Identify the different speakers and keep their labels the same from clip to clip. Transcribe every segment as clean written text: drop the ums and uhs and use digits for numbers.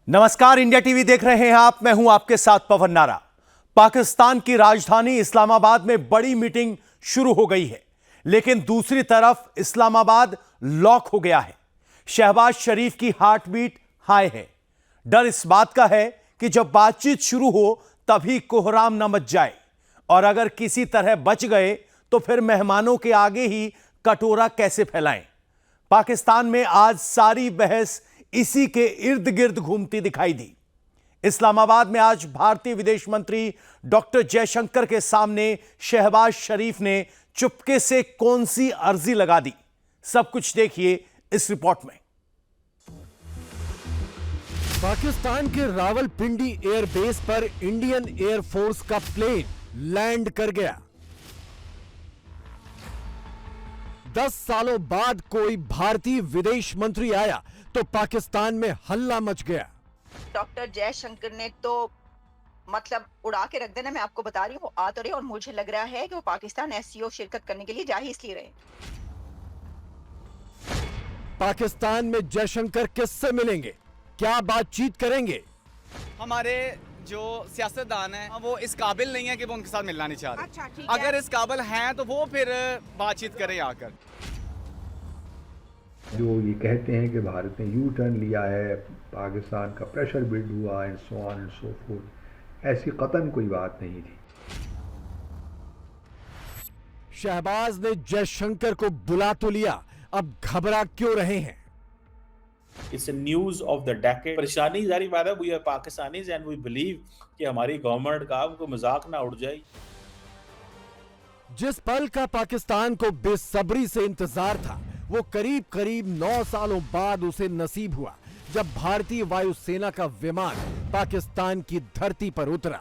Speaker 1: नमस्कार, India TV देख रहे हैं आप। मैं हूं आपके साथ पवन नारा। पाकिस्तान की राजधानी इस्लामाबाद में बड़ी मीटिंग शुरू हो गई है, लेकिन दूसरी तरफ इस्लामाबाद लॉक हो गया है। शहबाज शरीफ की हार्ट बीट हाई है। डर इस बात का है कि जब बातचीत शुरू हो तभी कोहराम न मच जाए, और अगर किसी तरह बच गए तो फिर मेहमानों के आगे ही कटोरा कैसे फैलाएं। पाकिस्तान में आज सारी बहस इसी के इर्द गिर्द घूमती दिखाई दी। इस्लामाबाद में आज भारतीय विदेश मंत्री डॉक्टर जयशंकर के सामने शहबाज शरीफ ने चुपके से कौन सी अर्जी लगा दी, सब कुछ देखिए इस रिपोर्ट में।
Speaker 2: पाकिस्तान के रावलपिंडी एयरबेस पर इंडियन एयरफोर्स का प्लेन लैंड कर गया। 10 सालों बाद कोई भारतीय विदेश मंत्री आया तो पाकिस्तान में हल्ला मच गया।
Speaker 3: डॉक्टर जयशंकर ने तो मतलब उड़ा के रख देना। मैं आपको बता रही हूँ, आ तो रहे, और मुझे लग रहा है कि वो पाकिस्तान एससीओ शिरकत करने के लिए जा ही इसलिए रहे।
Speaker 2: पाकिस्तान में जयशंकर किससे मिलेंगे, क्या बातचीत करेंगे?
Speaker 4: हमारे जो सियासतदान हैं वो इस काबिल नहीं है कि वो उनके साथ मिलना नहीं चाह रहे।
Speaker 3: अच्छा, ठीक है।
Speaker 4: अगर इस काबिल हैं तो वो फिर बातचीत करें आकर।
Speaker 5: जो ये कहते हैं कि भारत ने यू टर्न लिया है, पाकिस्तान का प्रेशर बिल्ड हुआ and so on and so fourth, ऐसी कतन कोई बात नहीं थी।
Speaker 2: शहबाज ने जयशंकर को बुला तो लिया, अब घबरा क्यों रहे हैं?
Speaker 6: It's a news of the decade. परेशानी जारी बात है, we are Pakistanis and we believe कि हमारी गवर्नमेंट का कोई मजाक ना उड़ जाए।
Speaker 2: जिस पल का पाकिस्तान को बेसब्री से इंतजार था, वो करीब करीब 9 सालों बाद उसे नसीब हुआ, जब भारतीय वायुसेना का विमान पाकिस्तान की धरती पर उतरा।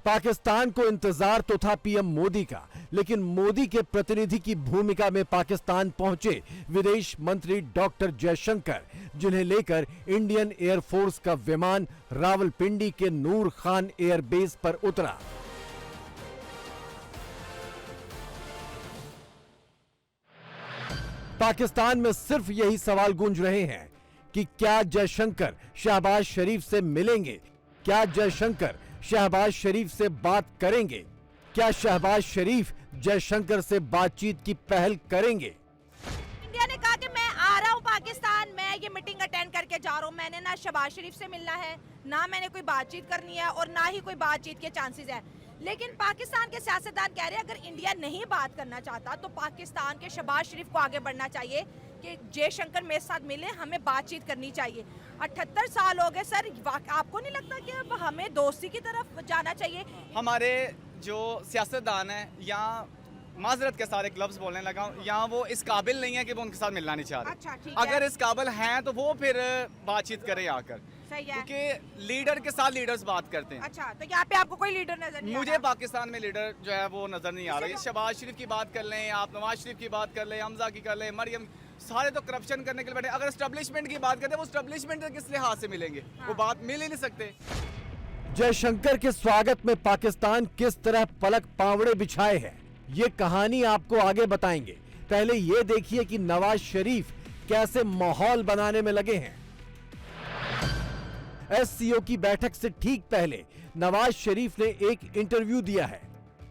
Speaker 2: पाकिस्तान को इंतजार तो था पीएम मोदी का, लेकिन मोदी के प्रतिनिधि की भूमिका में पाकिस्तान पहुंचे विदेश मंत्री डॉक्टर जयशंकर, जिन्हें लेकर इंडियन एयरफोर्स का विमान रावलपिंडी के नूर खान एयरबेस पर उतरा। पाकिस्तान में सिर्फ यही सवाल गूंज रहे हैं कि क्या जयशंकर शहबाज शरीफ से मिलेंगे, क्या जयशंकर शहबाज शरीफ से बात करेंगे, क्या शहबाज शरीफ जयशंकर से बातचीत की पहल करेंगे?
Speaker 7: इंडिया ने कहा कि मैं आ रहा हूं पाकिस्तान, मैं ये मीटिंग अटेंड करके जा रहा हूं। मैंने ना शहबाज शरीफ से मिलना है, ना मैंने कोई बातचीत करनी है और ना ही कोई बातचीत के चांसेस है। लेकिन पाकिस्तान के सियासतदान कह रहे हैं अगर इंडिया नहीं बात करना चाहता तो पाकिस्तान के शहबाज शरीफ को आगे बढ़ना चाहिए कि जयशंकर मेरे साथ मिले, हमें बातचीत करनी चाहिए। 78 साल हो गए सर, आपको नहीं लगता कि अब हमें दोस्ती की तरफ जाना चाहिए?
Speaker 4: हमारे जो सियासतदान हैं या माजरत के सारे क्लब्स बोलने लगा या वो इस काबिल नहीं है कि वो उनके साथ मिलना नहीं चाह रहे।
Speaker 7: अच्छा, ठीक है।
Speaker 4: अगर इस काबिल हैं तो वो फिर बातचीत करें आकर,
Speaker 7: सही है।
Speaker 4: क्योंकि लीडर के साथ लीडर्स बात करते हैं।
Speaker 7: अच्छा, तो यहाँ पे आपको कोई लीडर नजर नहीं आ
Speaker 4: मुझे
Speaker 7: रहा?
Speaker 4: पाकिस्तान में लीडर जो है वो नजर नहीं आ रहा है। शहबाज शरीफ की बात कर लें, आप नवाज शरीफ की बात कर लें, हमजा की कर लें, मरियम, सारे तो करप्शन करने के लिए बैठे। अगर एस्टेब्लिशमेंट की बात करते हैं, वो एस्टेब्लिशमेंट किस लिहाज से मिलेंगे? वो बात मिल ही नहीं सकते।
Speaker 2: जयशंकर के स्वागत में पाकिस्तान किस तरह पलक पावड़े बिछाए हैं, ये कहानी आपको आगे बताएंगे। पहले ये देखिए कि नवाज शरीफ कैसे माहौल बनाने में लगे हैं। एससीओ की बैठक से ठीक पहले नवाज शरीफ ने एक इंटरव्यू दिया है।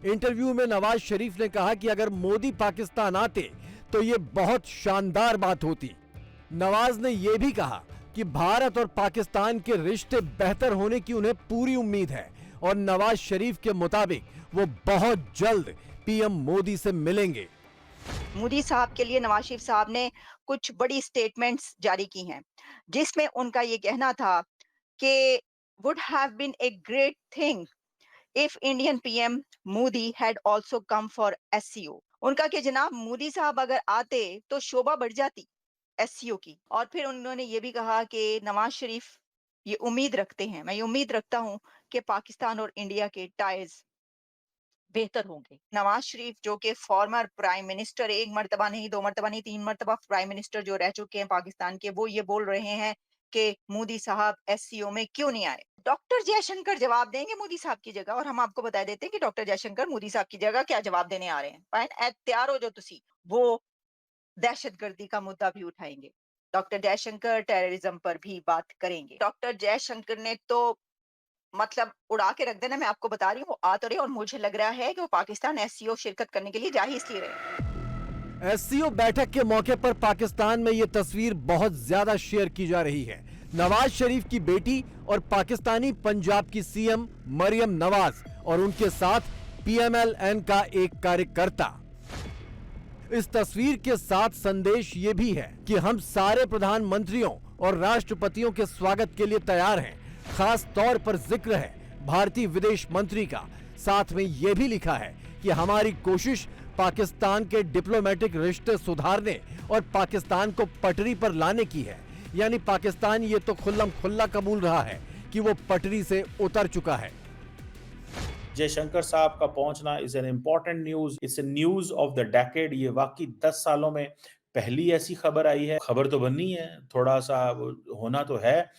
Speaker 2: इंटरव्यू में नवाज शरीफ ने कहा कि अगर मोदी पाकिस्तान आते तो ये बहुत शानदार बात होती। नवाज ने यह भी कहा कि भारत और पाकिस्तान के रिश्ते बेहतर होने की उन्हें पूरी उम्मीद है, और नवाज शरीफ के मुताबिक वो बहुत जल्द पीएम मोदी से मिलेंगे।
Speaker 3: मोदी साहब के लिए नवाज शरीफ साहब ने कुछ बड़ी स्टेटमेंट्स जारी की हैं, जिसमें उनका ये कहना था कि would have been a great thing if Indian PM Modi had also come for SCO। उनका कि जनाब मोदी साहब अगर आते तो शोभा बढ़ जाती एससीओ की। और फिर उन्होंने ये भी कहा कि नवाज शरीफ ये उम्मीद रखते हैं, मैं ये उम्मीद रखता हूं कि पाकिस्तान और इंडिया के टाइज बेहतर होंगे। नवाज शरीफ जो कि फॉर्मर प्राइम मिनिस्टर, एक मर्तबा नहीं, 2 मर्तबा नहीं, 3 मर्तबा प्राइम मिनिस्टर जो रह चुके हैं पाकिस्तान के, वो ये बोल रहे हैं कि मोदी साहब एससीओ में क्यों नहीं आए। डॉक्टर जयशंकर जवाब देंगे मोदी साहब की जगह, और हम आपको बता देते हैं कि डॉक्टर जयशंकर मोदी साहब की जगह क्या जवाब देने आ रहे हैं। फाइन, तैयार हो जो तुसी, वो दहशतगर्दी का मुद्दा भी उठाएंगे। डॉक्टर जयशंकर टेररिज्म पर भी बात करेंगे। डॉक्टर जयशंकर ने तो मतलब उड़ा के रख देना, मैं आपको बता रही हूँ, वो आ तो रहे, और मुझे लग रहा है कि वो पाकिस्तान एससीओ शिरकत करने के लिए जा ही इसलिए रहे।
Speaker 2: एससीओ बैठक के मौके पर पाकिस्तान में यह तस्वीर बहुत ज्यादा शेयर की जा रही है। नवाज शरीफ की बेटी और पाकिस्तानी पंजाब की सीएम मरियम नवाज और उनके साथ पीएमएलएन का एक कार्यकर्ता। इस तस्वीर के साथ संदेश ये भी है कि हम सारे प्रधानमंत्रियों और राष्ट्रपतियों के स्वागत के लिए तैयार हैं। खास तौर पर जिक्र है भारतीय विदेश मंत्री का। साथ में यह भी लिखा है कि हमारी कोशिश पाकिस्तान के डिप्लोमेटिक रिश्ते सुधारने और पाकिस्तान को पटरी पर लाने की है। यानी पाकिस्तान ये तो खुल्लम खुल्ला कबूल रहा है कि वो पटरी से उतर चुका है।
Speaker 6: जयशंकर साहब का पहुंचना is an important news, it's a news of the decade. ये वाकई 10 सालों में पहली ऐसी खबर आई है। खबर तो बननी है, थोड़ा सा होना तो है।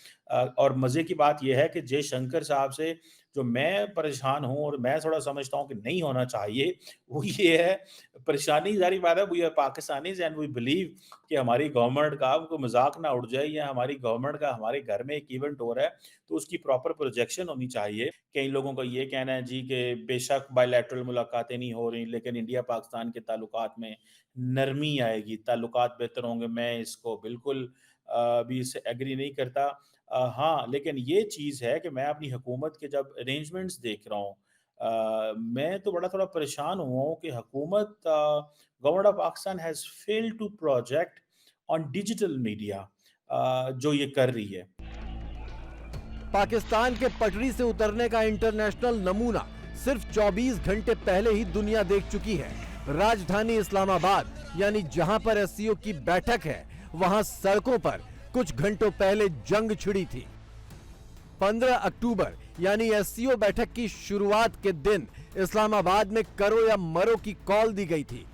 Speaker 6: और मजे की बात यह है कि जयशंकर साहब से जो मैं परेशान हूं और मैं थोड़ा समझता हूं कि नहीं होना चाहिए, वो ये है, परेशानी जारी बात है, we are Pakistanis and we believe कि हमारी गवर्नमेंट का कोई मजाक ना उड़ जाए, या हमारी गवर्नमेंट का हमारे घर में एक इवेंट हो रहा है तो उसकी प्रॉपर प्रोजेक्शन होनी चाहिए। कई लोगों का ये कहना है जी कि बेशक बायलैटरल मुलाकातें नहीं हो रही, लेकिन इंडिया पाकिस्तान के ताल्लुकात में नरमी आएगी, ताल्लुकात बेहतर होंगे। मैं इसको बिल्कुल भी इससे एग्री नहीं करता। हाँ, लेकिन ये चीज़ है कि मैं अपनी हुकूमत के जब अरेंजमेंट्स देख रहा हूँ, मैं तो बड़ा थोड़ा परेशान हुआ हूँ कि हुकूमत, government of Pakistan has failed to project on digital media, जो ये कर रही है।
Speaker 2: पाकिस्तान के पटरी से उतरने का इंटरनेशनल नमूना सिर्फ 24 घंटे पहले ही दुनिया देख चुकी है। राजधानी इस्लामाबाद यानी जहां पर एससीओ की बैठक है, वहां सड़कों पर कुछ घंटों पहले जंग छिड़ी थी। 15 अक्टूबर यानी एससीओ बैठक की शुरुआत के दिन इस्लामाबाद में करो या मरो की कॉल दी गई थी,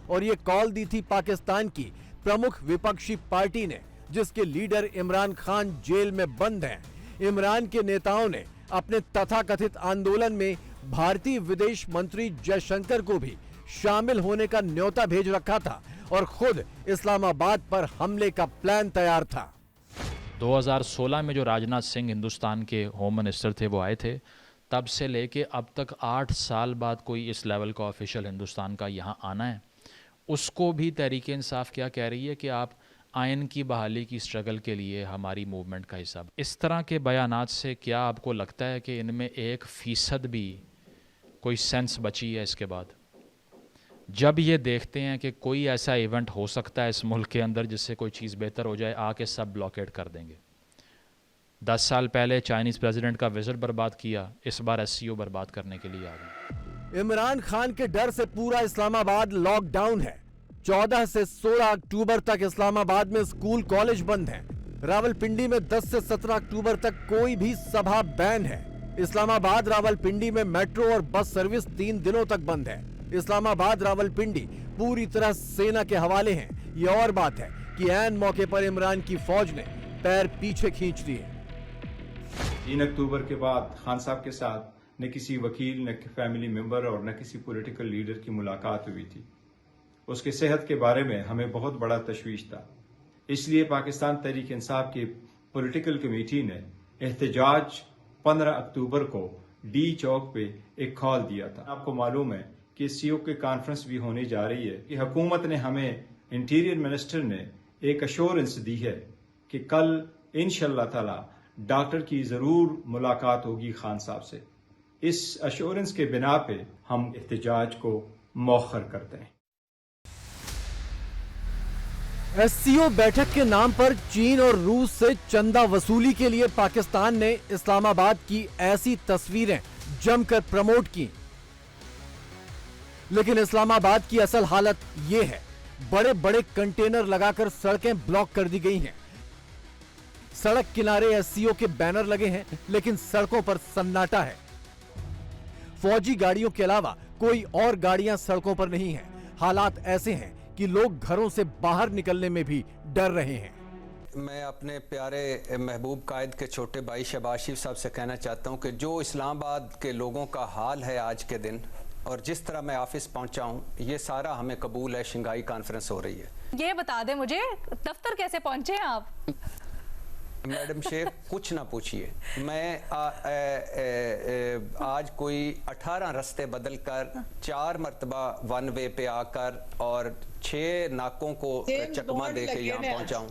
Speaker 2: और यह कॉल दी थी पाकिस्तान की प्रमुख विपक्षी पार्टी ने, जिसके लीडर इमरान खान जेल में बंद हैं। इमरान के नेताओं ने अपने तथाकथित आंदोलन में भारतीय विदेश मंत्री जयशंकर को भी शामिल होने का न्योता भेज रखा था और खुद इस्लामाबाद पर हमले का प्लान तैयार था।
Speaker 8: 2016 में जो राजनाथ सिंह हिंदुस्तान के होम मिनिस्टर थे वो आए थे, तब से लेके अब तक 8 साल बाद कोई इस लेवल का ऑफिशियल हिंदुस्तान का यहाँ आना है। उसको भी तहरीक इंसाफ क्या कह रही है कि आप आयन की बहाली की स्ट्रगल के लिए हमारी मूवमेंट का हिस्सा। इस तरह के बयानात से क्या आपको लगता है कि इनमें 1% भी कोई सेंस बची है इसके बाद? जब ये देखते हैं कि कोई ऐसा इवेंट हो सकता है इस मुल्क के अंदर जिससे कोई चीज़ बेहतर हो जाए, आके सब ब्लॉकेट कर देंगे। 10 साल पहले चाइनीज़ प्रेसिडेंट का विजिट बर्बाद किया, इस बार एससीओ बर्बाद करने के लिए आ गए।
Speaker 2: इमरान खान के डर से पूरा इस्लामाबाद लॉकडाउन है। 14 से 16 अक्टूबर तक इस्लामाबाद में स्कूल कॉलेज बंद हैं। रावलपिंडी में 10 से 17 अक्टूबर तक कोई भी सभा बैन है। इस्लामाबाद रावलपिंडी में मेट्रो और बस सर्विस 3 दिनों तक बंद है। इस्लामाबाद रावलपिंडी पूरी तरह सेना के हवाले हैं। ये और बात है कि ऐन मौके पर इमरान की फौज ने पैर पीछे खींच लिए।
Speaker 9: 3 अक्टूबर के बाद खान साहब के साथ न किसी वकील, न फैमिली मेंबर और न किसी पॉलिटिकल लीडर की मुलाकात हुई थी। उसकी सेहत के बारे में हमें बहुत बड़ा तशवीश था। इसलिए पाकिस्तान तहरीक इंसाफ की पॉलिटिकल कमेटी ने एहतजाज 15 अक्टूबर को डी चौक पे एक कॉल दिया था। आपको मालूम है कि सीओ की कॉन्फ्रेंस भी होने जा रही है कि हुकूमत ने, हमें इंटीरियर मिनिस्टर ने एक अश्योरेंस दी है कि कल इंशाअल्लाह ताला डॉक्टर की जरूर मुलाकात होगी खान साहब से। इस अश्योरेंस के बिना पे हम एहतजाज को मौखर करते हैं।
Speaker 2: एससीओ बैठक के नाम पर चीन और रूस से चंदा वसूली के लिए पाकिस्तान ने इस्लामाबाद की ऐसी तस्वीरें जमकर प्रमोट की, लेकिन इस्लामाबाद की असल हालत यह है। बड़े बड़े कंटेनर लगाकर सड़कें ब्लॉक कर दी गई हैं। सड़क किनारे एससीओ के बैनर लगे हैं, लेकिन सड़कों पर सन्नाटा है। फौजी गाड़ियों के अलावा कोई और गाड़ियां सड़कों पर नहीं है। हालात ऐसे हैं कि लोग घरों से बाहर निकलने में भी डर रहे हैं।
Speaker 10: मैं अपने प्यारे महबूब कायद के छोटे भाई शहबाज शरीफ साहब से कहना चाहता हूं कि जो इस्लामाबाद के लोगों का हाल है आज के दिन, और जिस तरह मैं ऑफिस पहुंचा हूं, ये सारा हमें कबूल है। शंघाई कॉन्फ्रेंस हो रही है।
Speaker 11: ये बता दें मुझे, दफ्तर कैसे पहुंचे हैं आप?
Speaker 10: मैडम शेख, कुछ ना पूछिए। मैं आज कोई 18 रास्ते बदल कर 4 मरतबा वन वे पे आकर और 6 नाकों को चकमा दे के यहाँ पहुंचा हूँ।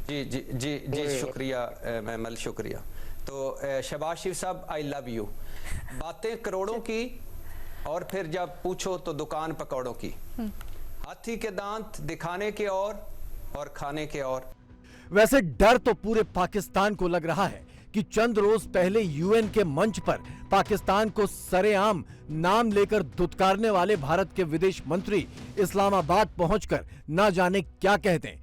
Speaker 10: जी जी जी जी, शुक्रिया महमल, शुक्रिया। तो शहबाज शरीफ साहब, आई लव यू। बातें करोड़ों की और फिर जब पूछो तो दुकान पकौड़ों की। हाथी के दांत दिखाने के और खाने के और।
Speaker 2: वैसे डर तो पूरे पाकिस्तान को लग रहा है कि चंद रोज पहले यूएन के मंच पर पाकिस्तान को सरेआम नाम लेकर धुतकारने वाले भारत के विदेश मंत्री इस्लामाबाद पहुंचकर ना जाने क्या कहते हैं।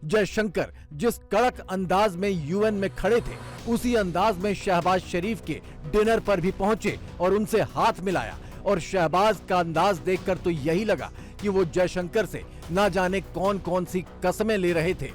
Speaker 2: जयशंकर जिस कड़क अंदाज में यूएन में खड़े थे, उसी अंदाज में शहबाज शरीफ के डिनर पर भी पहुंचे और उनसे हाथ मिलाया। और शहबाज का अंदाज देखकर तो यही लगा कि वो जयशंकर से ना जाने कौन कौन सी कस्में ले रहे थे।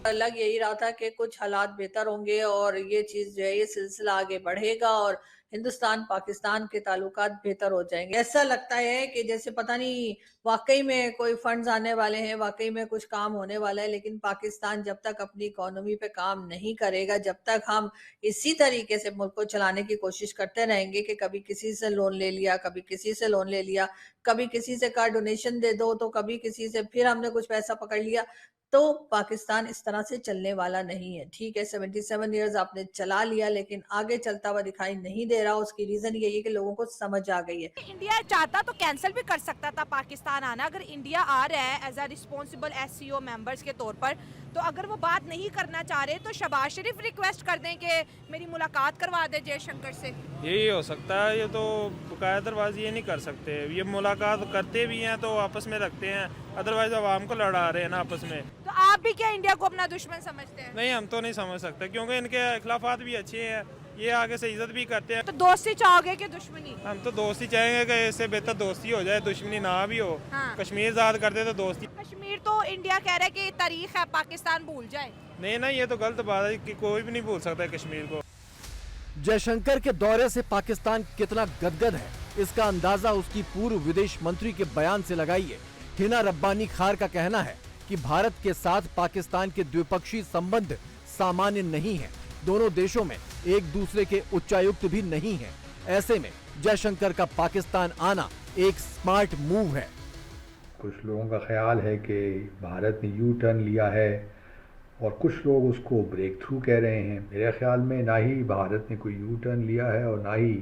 Speaker 12: लग यही रहा था कि कुछ हालात बेहतर होंगे और ये चीज जो है, ये सिलसिला आगे बढ़ेगा और हिंदुस्तान पाकिस्तान के ताल्लुकात बेहतर हो जाएंगे। ऐसा लगता है कि जैसे पता नहीं वाकई में कोई फंड्स आने वाले हैं, वाकई में कुछ काम होने वाला है। लेकिन पाकिस्तान जब तक अपनी इकोनॉमी पे काम नहीं करेगा, जब तक हम इसी तरीके से मुल्क को चलाने की कोशिश करते रहेंगे कि कभी किसी से लोन ले लिया, कभी किसी से लोन ले लिया, कभी किसी से कहा डोनेशन दे दो, तो कभी किसी से फिर हमने कुछ पैसा पकड़ लिया, तो पाकिस्तान इस तरह से चलने वाला नहीं है। ठीक है, 77 इयर्स आपने चला लिया, लेकिन आगे चलता हुआ दिखाई नहीं दे रहा। उसकी रीजन यही है कि लोगों को समझ आ गई है।
Speaker 7: इंडिया चाहता तो कैंसिल भी कर सकता था पाकिस्तान आना। अगर इंडिया आ रहा है as a responsible SCO members के तौर पर, तो अगर वो बात नहीं करना चाह रहे तो शहबाज शरीफ रिक्वेस्ट कर दें कि मेरी मुलाकात करवा दे जयशंकर से।
Speaker 13: यही हो सकता है। ये तो कायदरबाजी ये नहीं कर सकते। ये मुलाकात करते भी हैं तो आपस में रखते हैं, अदरवाइज आवाम को लड़ा रहे हैं ना आपस में।
Speaker 7: तो आप भी क्या इंडिया को अपना दुश्मन समझते हैं?
Speaker 13: नहीं, हम तो नहीं समझ सकते, क्योंकि इनके खिलाफात भी अच्छे हैं, ये आगे से इज्जत भी करते हैं।
Speaker 7: तो दोस्ती चाहोगे कि दुश्मनी?
Speaker 13: हम तो दोस्ती चाहेंगे कि इससे बेहतर दोस्ती हो जाए, दुश्मनी ना भी हो।
Speaker 7: हाँ।
Speaker 13: कश्मीर आजाद करते तो दोस्ती।
Speaker 7: कश्मीर तो इंडिया कह रहा है कि तारीख है, पाकिस्तान भूल जाए।
Speaker 13: नहीं, ये तो गलत बात है कि कोई भी नहीं भूल सकता है कश्मीर को।
Speaker 2: जयशंकर के दौरे से पाकिस्तान कितना गदगद है, इसका अंदाजा उसकी पूर्व विदेश मंत्री के बयान से लगाइए। हिना रब्बानी खार का कहना है कि भारत के साथ पाकिस्तान के द्विपक्षीय संबंध सामान्य नहीं है। दोनों देशों में एक दूसरे के उच्चायुक्त भी नहीं है। ऐसे में जयशंकर का पाकिस्तान आना एक स्मार्ट मूव है।
Speaker 5: कुछ लोगों का ख्याल है कि भारत ने यू टर्न लिया है और कुछ लोग उसको ब्रेक थ्रू कह रहे हैं। मेरे ख्याल में ना ही भारत ने कोई यू टर्न लिया है और ना ही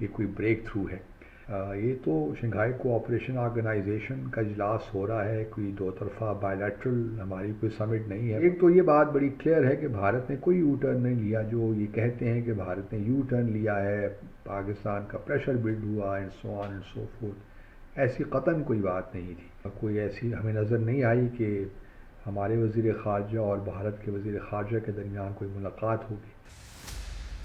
Speaker 5: ये कोई ब्रेक थ्रू है। ये तो शंघाई कोऑपरेशन ऑर्गेनाइजेशन का इजलास हो रहा है, कोई दो तरफा बायलैटरल हमारी कोई समिट नहीं है। एक तो ये बात बड़ी क्लियर है कि भारत ने कोई यू टर्न नहीं लिया। जो ये कहते हैं कि भारत ने यू टर्न लिया है, पाकिस्तान का प्रेशर बिल्ड हुआ and so on and so fourth, ऐसी कतन कोई बात नहीं थी। कोई ऐसी हमें नज़र नहीं आई कि हमारे वज़ीर ख़ारजा और भारत के वज़ीर ख़ारजा के दरमियान कोई मुलाकात होगी।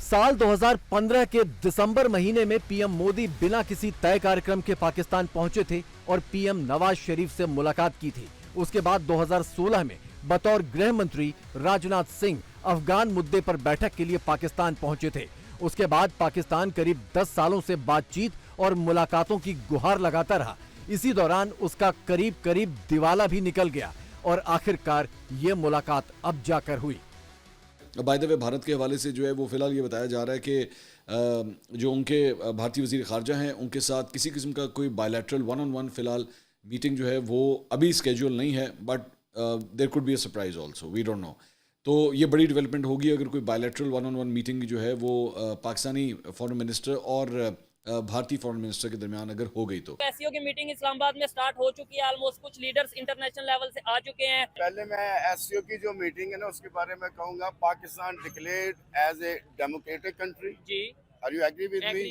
Speaker 2: साल 2015 के दिसंबर महीने में पीएम मोदी बिना किसी तय कार्यक्रम के पाकिस्तान पहुंचे थे और पीएम नवाज शरीफ से मुलाकात की थी। उसके बाद 2016 में बतौर गृह मंत्री राजनाथ सिंह अफगान मुद्दे पर बैठक के लिए पाकिस्तान पहुंचे थे। उसके बाद पाकिस्तान करीब 10 सालों से बातचीत और मुलाकातों की गुहार लगाता रहा। इसी दौरान उसका करीब करीब दिवाला भी निकल गया और आखिरकार ये मुलाकात अब जाकर हुई।
Speaker 14: बाय द वे, भारत के हवाले से जो है वो फिलहाल ये बताया जा रहा है कि जो उनके भारतीय वज़ीर ख़ारजा हैं उनके साथ किसी किस्म का कोई बायलैटरल 1-on-1 फिलहाल मीटिंग जो है वो अभी स्केड्यूल नहीं है, but there could be a surprise also, we don't know. तो ये बड़ी डेवलपमेंट होगी अगर कोई बायलैटरल 1-on-1 मीटिंग जो है वो पाकिस्तानी फॉरेन मिनिस्टर और भारतीय फॉरेन मिनिस्टर के दरमियान अगर हो गई तो।
Speaker 15: एससीओ की मीटिंग इस्लामाबाद में स्टार्ट हो चुकी है, ऑलमोस्ट कुछ लीडर्स इंटरनेशनल लेवल से आ चुके हैं।
Speaker 16: पहले मैं एससीओ की जो मीटिंग है ना उसके बारे में कहूंगा, Pakistan declared as a democratic country.
Speaker 15: जी,
Speaker 16: are you agree with me?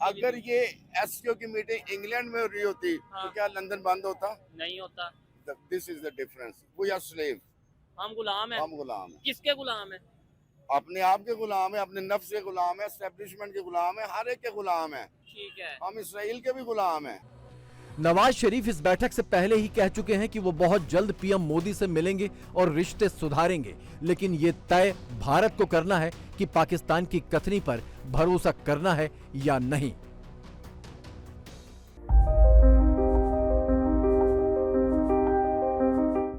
Speaker 16: अगर ये एससीओ की मीटिंग इंग्लैंड में हो रही होती तो क्या लंदन बंद होता?
Speaker 15: नहीं होता।
Speaker 16: This is the difference. We are slave,
Speaker 15: हम गुलाम हैं।
Speaker 16: हम गुलाम हैं।
Speaker 15: किसके गुलाम हैं?
Speaker 16: अपने आप के गुलाम है, अपने नफ्स के गुलाम है, एस्टेब्लिशमेंट के गुलाम है, हर एक के गुलाम है।
Speaker 15: ठीक है,
Speaker 16: हम इसराइल के भी गुलाम हैं।
Speaker 2: नवाज शरीफ इस बैठक से पहले ही कह चुके हैं कि वो बहुत जल्द पीएम मोदी से मिलेंगे और रिश्ते सुधारेंगे, लेकिन ये तय भारत को करना है कि पाकिस्तान की कथनी पर भरोसा करना है या नहीं।